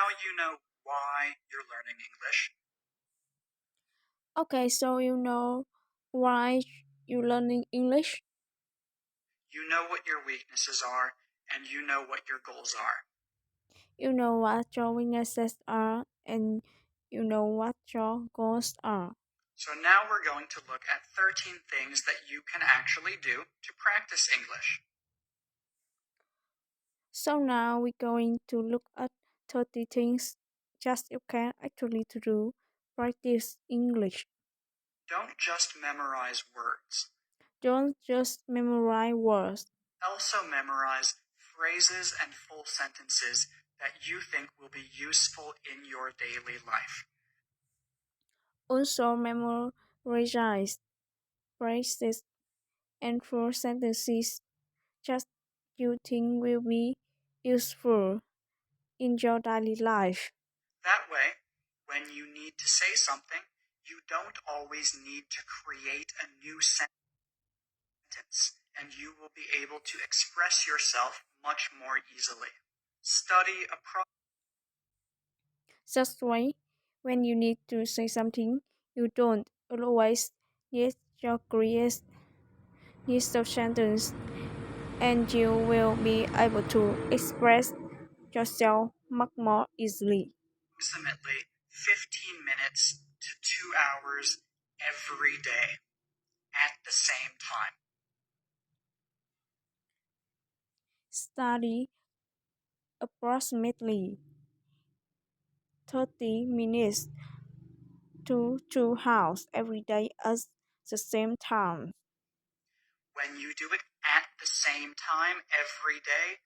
now you know why you're learning English. Okay, so you know why you learning English? You know what your weaknesses are, and you know what your goals are. You know what your weaknesses are and you know what your goals are. So now we're going to look at 13 things that you can actually do to practice English. So now we're going to look at 30 things just you can actually to do practice English. Don't just memorize words. Don't just memorize words. Also memorize phrases and full sentences that you think will be useful in your daily life. Also memorize phrases and full sentences just you think will be useful in your daily life. That way, when you need to say something, you don't always need to create a new sentence, and you will be able to express yourself much more easily. Study a Just why when you need to say something, you don't always need your create needs of sentence and you will be able to express yourself much more easily. approximately 15 minutes to 2 hours every day at the same time. Study approximately 30 minutes to 2 hours every day at the same time. When you do it at the same time every day,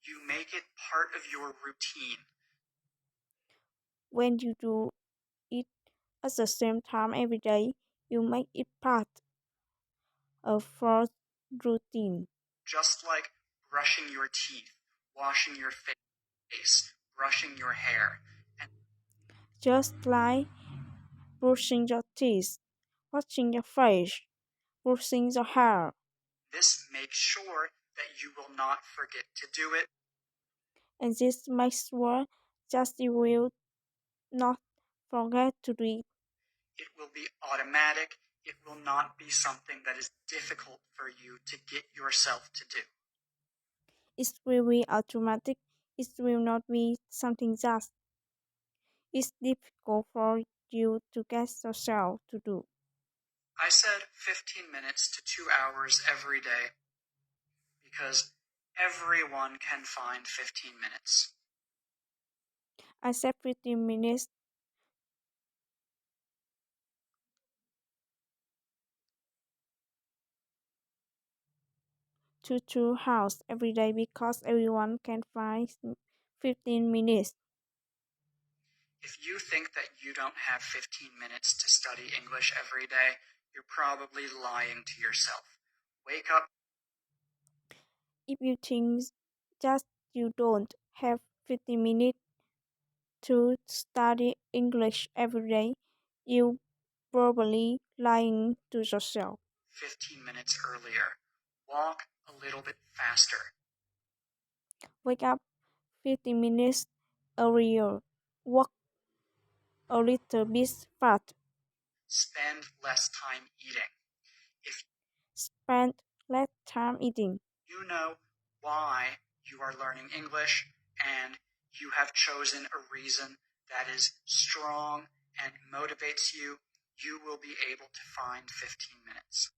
you make it part of your routine. When you do it at the same time every day, you make it part of your routine. Just like brushing your teeth, washing your face, brushing your hair, and Just like brushing your teeth, washing your face, brushing your hair. this makes sure that you will not forget to do it. And this makes sure that you will not forget to do it. It will be automatic. It will not be something that is difficult for you to get yourself to do. It will be automatic. It will not be something that is difficult for you to get yourself to do. I said 15 minutes to 2 hours every day because everyone can find 15 minutes. I said 15 minutes to 2 hours every day because everyone can find 15 minutes. If you think that you don't have 15 minutes to study English every day, you're probably lying to yourself. Wake up. If you think that you don't have 15 minutes to study English every day, you probably lying to yourself. 15 minutes earlier. Walk a little bit faster. Wake up 15 minutes earlier. Walk a little bit fast. Spend less time eating. If Spend less time eating. you know why you are learning English and you have chosen a reason that is strong and motivates you, you will be able to find 15 minutes.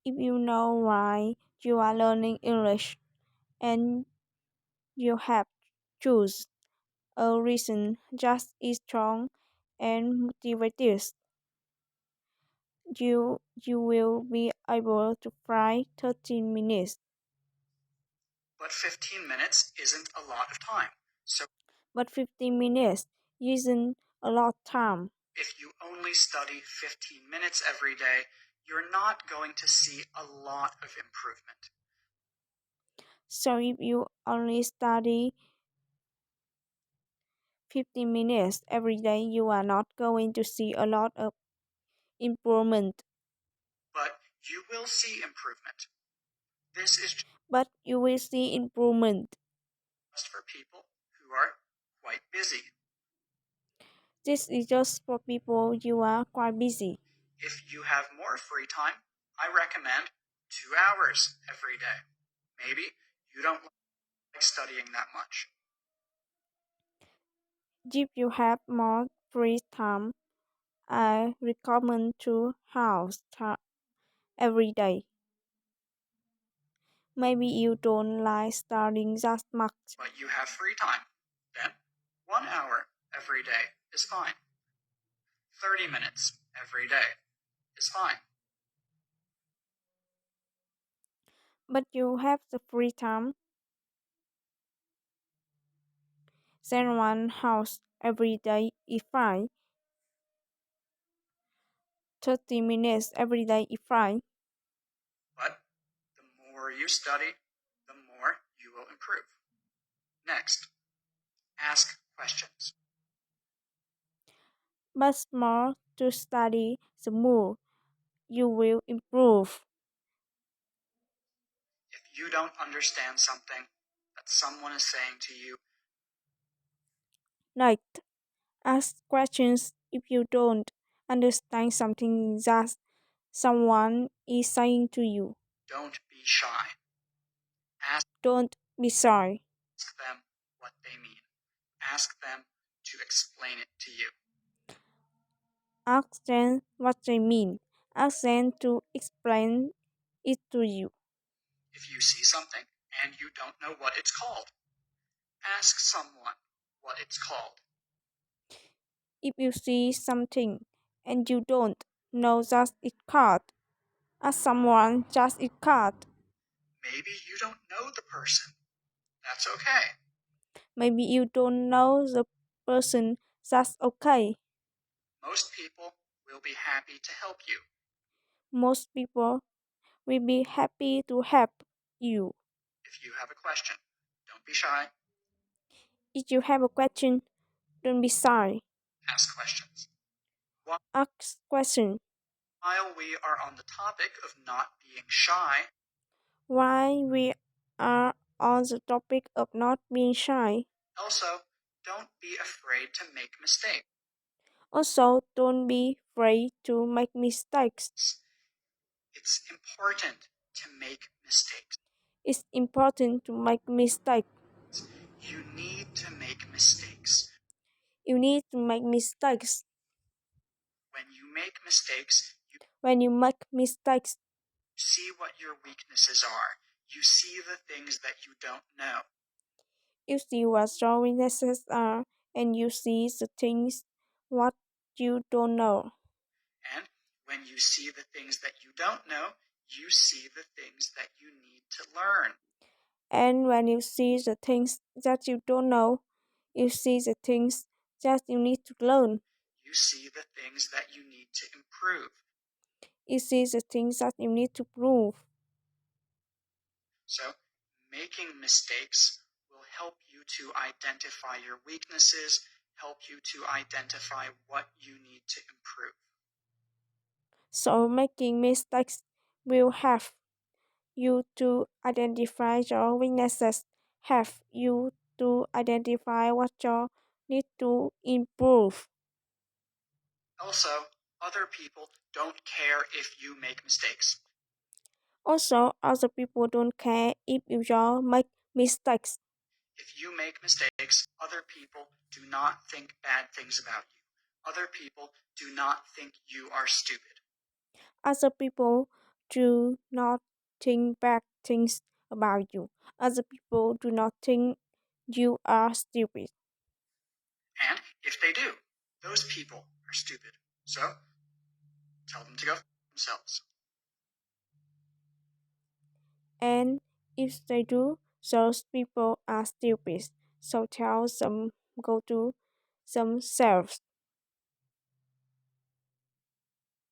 If you know why you are learning English and you have choose a reason just is strong and motivated, you will be able to find 13 minutes. But 15 minutes isn't a lot of time. So But 15 minutes isn't a lot of time. if you only study 15 minutes every day, you're not going to see a lot of improvement. So if you only study 15 minutes every day, you are not going to see a lot of improvement. But you will see improvement. This is But you will see improvement. just for people who are quite busy. This is just for people you are quite busy. If you have more free time, I recommend 2 hours every day. Maybe you don't like studying that much. If you have more free time, I recommend 2 hours every day. Maybe you don't like studying that much. But you have free time. Then 1 hour every day is fine. 30 minutes every day is fine. But you have the free time. Then 1 hour every day is fine. 30 minutes every day is fine. But the more you study, the more you will improve. Next, ask questions. But more to study, the more you will improve. If you don't understand something that someone is saying to you, Like, ask questions if you don't understand something that someone is saying to you. don't be shy. Ask Don't be shy. them what they mean. Ask them to explain it to you. Ask them what they mean. Ask them to explain it to you. If you see something and you don't know what it's called, ask someone what it's called. If you see something and you don't know that it's called, ask someone just it's called. Maybe you don't know the person. That's okay. Maybe you don't know the person. That's okay. Most people will be happy to help you. Most people will be happy to help you. If you have a question, don't be shy. If you have a question, don't be shy. Ask questions. Ask questions. While we are on the topic of not being shy, While we are on the topic of not being shy, also don't be afraid to make mistakes. also don't be afraid to make mistakes. It's important to make mistakes. It's important to make mistakes. You need to make mistakes. You need to make mistakes. When you make mistakes, you When you make mistakes, see what your weaknesses are. You see the things that you don't know. you see what your weaknesses are, and you see the things what you don't know. And when you see the things that you don't know, you see the things that you need to learn. And when you see the things that you don't know, you see the things that you need to learn. You see the things that you need to improve. You see the things that you need to prove. So, making mistakes will help you to identify your weaknesses, help you to identify what you need to improve. So making mistakes will help you to identify your weaknesses, help you to identify what you need to improve. Also, other people don't care if you make mistakes. Also, other people don't care if you make mistakes. If you make mistakes, other people do not think bad things about you. Other people do not think you are stupid. Other people do not think bad things about you. Other people do not think you are stupid. And if they do, those people are stupid. So, tell them to go themselves. And if they do, those people are stupid. So tell them go to themselves.